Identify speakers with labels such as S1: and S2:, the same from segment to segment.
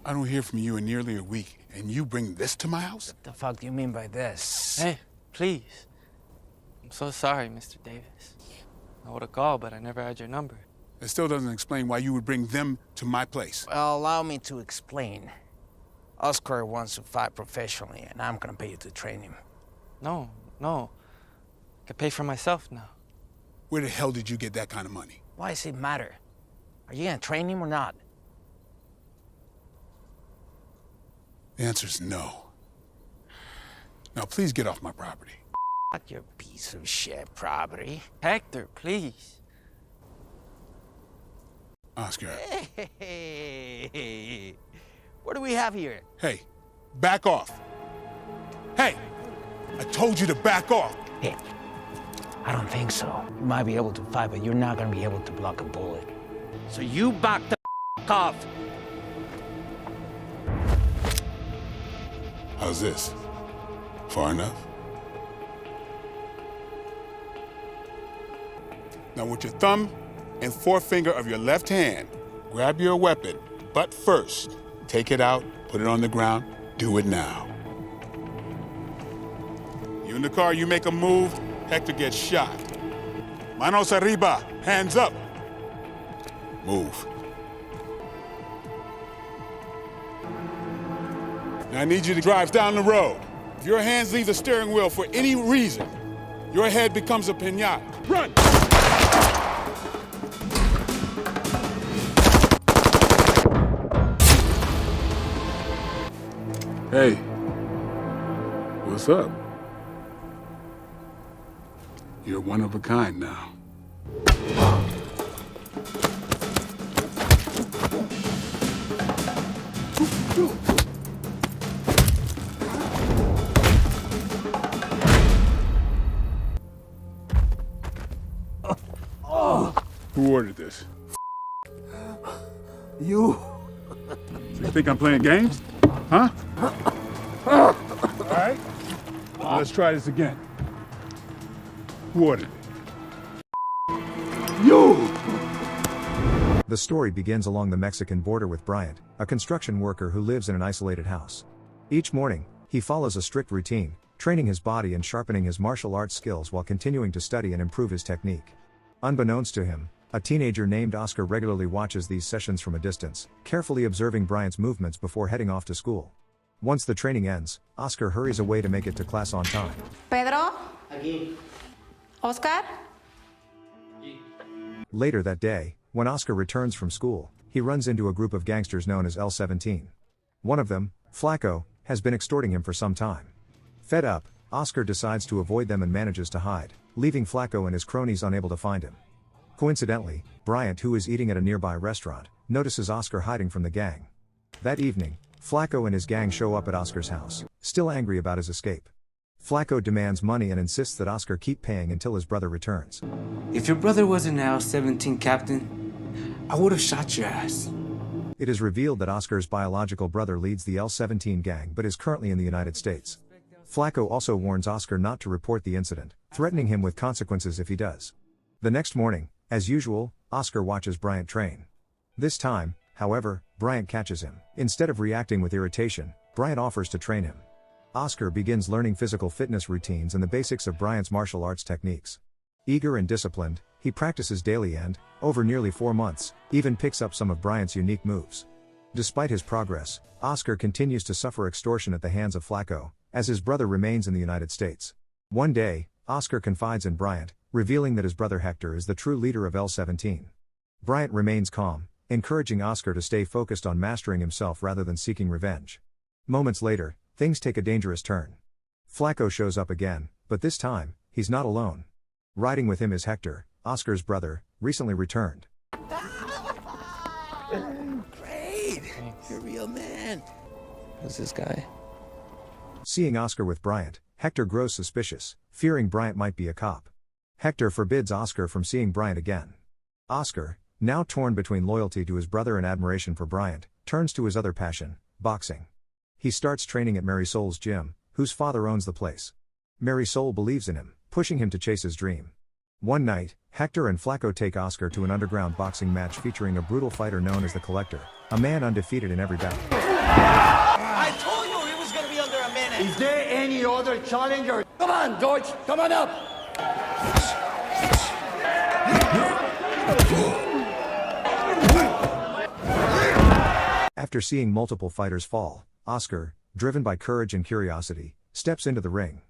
S1: I don't hear from you in nearly a week, and you bring this to my house?
S2: What the fuck do you mean by this?
S3: Hey, please. I'm so sorry, Mr. Davis. I would have called, but I never had your number.
S1: It still doesn't explain why you would bring them to my place.
S2: Well, allow me to explain. Oscar wants to fight professionally, and I'm gonna pay you to train him.
S3: No. I can pay for myself now.
S1: Where the hell did you get that kind of money?
S2: Why does it matter? Are you gonna train him or not?
S1: The answer's no. Now, please get off my property.
S2: Fuck your piece of shit property.
S3: Hector, please.
S1: Oscar.
S2: Hey, what do we have here?
S1: Hey, back off. Hey, I told you to back off.
S2: Hey, I don't think so. You might be able to fight, but you're not gonna be able to block a bullet. So you back the off.
S1: How's this? Far enough? Now with your thumb and forefinger of your left hand, grab your weapon, but first, take it out, put it on the ground, do it now. You in the car, you make a move, Hector gets shot. Manos arriba, hands up. Move. Now I need you to drive down the road. If your hands leave the steering wheel for any reason, your head becomes a pinata. Run! Hey, what's up? You're one of a kind now. Who ordered this?
S2: You.
S1: You think I'm playing games? Huh? All right. Well, let's try this again. Who ordered it? You!
S4: The story begins along the Mexican border with Bryant, a construction worker who lives in an isolated house. Each morning, he follows a strict routine, training his body and sharpening his martial arts skills while continuing to study and improve his technique. Unbeknownst to him, a teenager named Oscar regularly watches these sessions from a distance, carefully observing Bryant's movements before heading off to school. Once the training ends, Oscar hurries away to make it to class on time.
S5: Pedro?
S3: Aquí.
S5: Oscar?
S4: Later that day, when Oscar returns from school, he runs into a group of gangsters known as L-17. One of them, Flaco, has been extorting him for some time. Fed up, Oscar decides to avoid them and manages to hide, leaving Flaco and his cronies unable to find him. Coincidentally, Bryant, who is eating at a nearby restaurant, notices Oscar hiding from the gang. That evening, Flaco and his gang show up at Oscar's house, still angry about his escape. Flaco demands money and insists that Oscar keep paying until his brother returns.
S6: If your brother wasn't an L-17 captain, I would have shot your ass.
S4: It is revealed that Oscar's biological brother leads the L-17 gang but is currently in the United States. Flaco also warns Oscar not to report the incident, threatening him with consequences if he does. The next morning, as usual, Oscar watches Bryant train. This time, however, Bryant catches him. Instead of reacting with irritation, Bryant offers to train him. Oscar begins learning physical fitness routines and the basics of Bryant's martial arts techniques. Eager and disciplined, he practices daily and, over nearly 4 months, even picks up some of Bryant's unique moves. Despite his progress, Oscar continues to suffer extortion at the hands of Flaco, as his brother remains in the United States. One day, Oscar confides in Bryant, revealing that his brother Hector is the true leader of L-17. Bryant remains calm, encouraging Oscar to stay focused on mastering himself rather than seeking revenge. Moments later, things take a dangerous turn. Flaco shows up again, but this time, he's not alone. Riding with him is Hector, Oscar's brother, recently returned.
S2: Great! You're a real man.
S3: Who's this guy?
S4: Seeing Oscar with Bryant, Hector grows suspicious, fearing Bryant might be a cop. Hector forbids Oscar from seeing Bryant again. Oscar, now torn between loyalty to his brother and admiration for Bryant, turns to his other passion, boxing. He starts training at Mary Soul's gym, whose father owns the place. Mary Soul believes in him, pushing him to chase his dream. One night, Hector and Flaco take Oscar to an underground boxing match featuring a brutal fighter known as the Collector, a man undefeated in every battle.
S2: I told you it was gonna be under a minute.
S7: Is there any other challenger? Come on, George, come on up.
S4: After seeing multiple fighters fall, Oscar, driven by courage and curiosity, steps into the ring.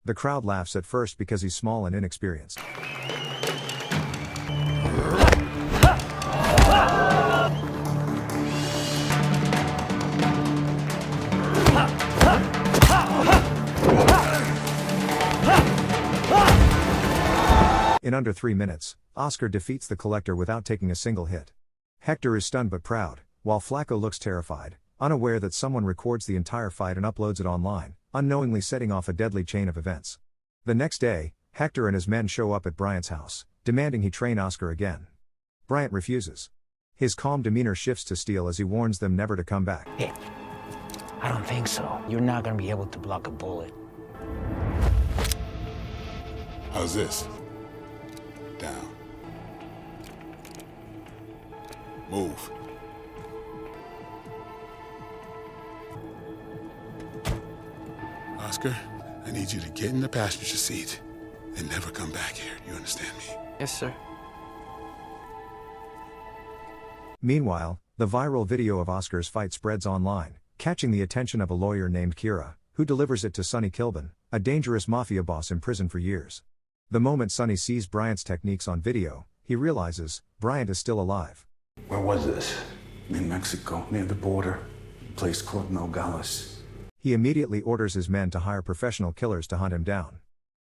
S4: The crowd laughs at first because he's small and inexperienced. In under 3 minutes, Oscar defeats the Collector without taking a single hit. Hector is stunned but proud, while Flacco looks terrified, unaware that someone records the entire fight and uploads it online, unknowingly setting off a deadly chain of events. The next day, Hector and his men show up at Bryant's house, demanding he train Oscar again. Bryant refuses. His calm demeanor shifts to steel as he warns them never to come back.
S2: Hey, I don't think so. You're not gonna be able to block a bullet.
S1: How's this? Down. Move. Oscar, I need you to get in the passenger seat and never come back here. You understand me?
S3: Yes, sir.
S4: Meanwhile, the viral video of Oscar's fight spreads online, catching the attention of a lawyer named Kira, who delivers it to Sonny Kilbin, a dangerous mafia boss in prison for years. The moment Sonny sees Bryant's techniques on video, he realizes Bryant is still alive.
S8: Where was this? In Mexico, near the border. A place called Nogales.
S4: He immediately orders his men to hire professional killers to hunt him down.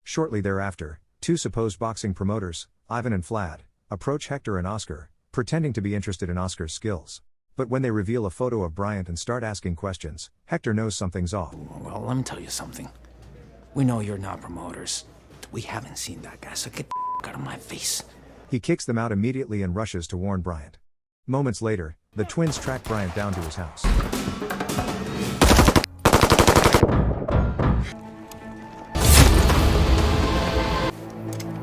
S4: Shortly thereafter, two supposed boxing promoters, Ivan and Vlad, approach Hector and Oscar, pretending to be interested in Oscar's skills. But when they reveal a photo of Bryant and start asking questions, Hector knows something's off.
S2: Well, let me tell you something. We know you're not promoters. We haven't seen that guy, so get the out of my face.
S4: He kicks them out immediately and rushes to warn Bryant. Moments later, the twins track Bryant down to his house.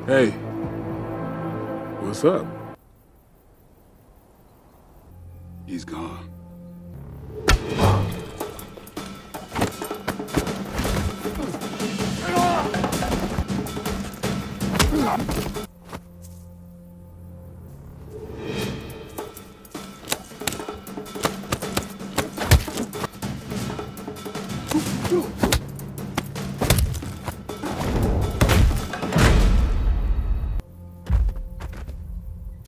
S1: Hey, what's up? He's gone.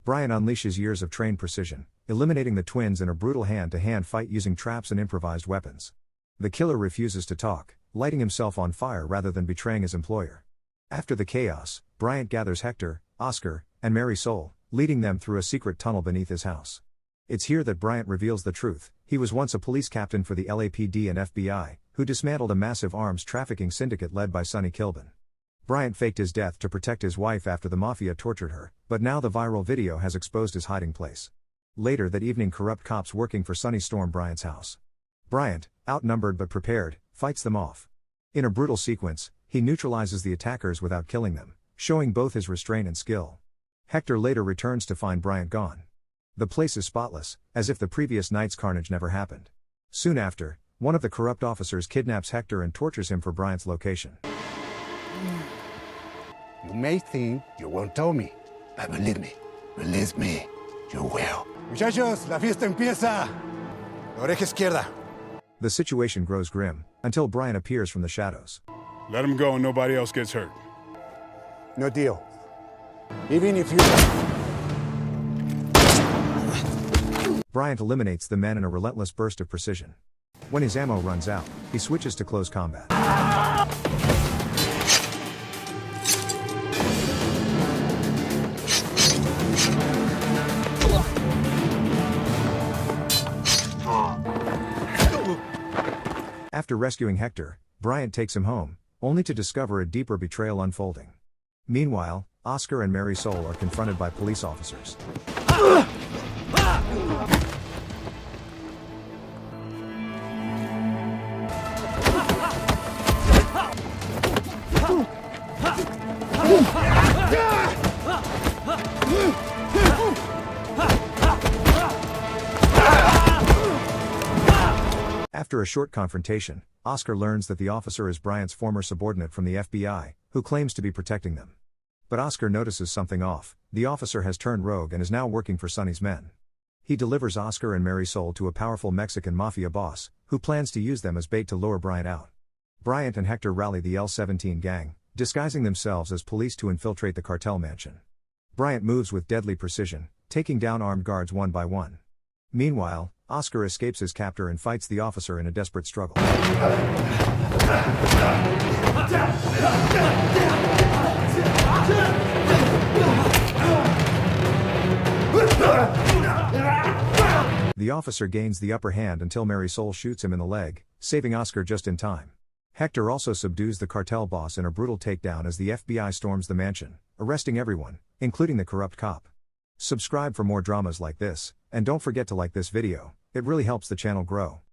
S4: Bryant unleashes years of trained precision, eliminating the twins in a brutal hand-to-hand fight using traps and improvised weapons. The killer refuses to talk, lighting himself on fire rather than betraying his employer. After the chaos, Bryant gathers Hector, Oscar, and Mary Sol, leading them through a secret tunnel beneath his house. It's here that Bryant reveals the truth. He was once a police captain for the LAPD and FBI, who dismantled a massive arms trafficking syndicate led by Sonny Kilbin. Bryant faked his death to protect his wife after the mafia tortured her, but now the viral video has exposed his hiding place. Later that evening, corrupt cops working for Sonny storm Bryant's house. Bryant, outnumbered but prepared, fights them off. In a brutal sequence, he neutralizes the attackers without killing them, showing both his restraint and skill. Hector later returns to find Bryant gone. The place is spotless, as if the previous night's carnage never happened. Soon after, one of the corrupt officers kidnaps Hector and tortures him for Bryant's location.
S7: You may think you won't tell me, but believe me, you will. Muchachos, la fiesta empieza. La oreja izquierda.
S4: The situation grows grim, until Bryant appears from the shadows.
S1: Let him go and nobody else gets hurt.
S7: No deal. Even if you...
S4: Bryant eliminates the men in a relentless burst of precision. When his ammo runs out, he switches to close combat. After rescuing Hector, Bryant takes him home, only to discover a deeper betrayal unfolding. Meanwhile, Oscar and Mary Sol are confronted by police officers. After a short confrontation, Oscar learns that the officer is Bryant's former subordinate from the FBI, who claims to be protecting them. But Oscar notices something off. The officer has turned rogue and is now working for Sonny's men. He delivers Oscar and Marisol to a powerful Mexican mafia boss, who plans to use them as bait to lure Bryant out. Bryant and Hector rally the L-17 gang, disguising themselves as police to infiltrate the cartel mansion. Bryant moves with deadly precision, taking down armed guards one by one. Meanwhile, Oscar escapes his captor and fights the officer in a desperate struggle. The officer gains the upper hand until Marisol shoots him in the leg, saving Oscar just in time. Hector also subdues the cartel boss in a brutal takedown as the FBI storms the mansion, arresting everyone, including the corrupt cop. Subscribe for more dramas like this, and don't forget to like this video, it really helps the channel grow.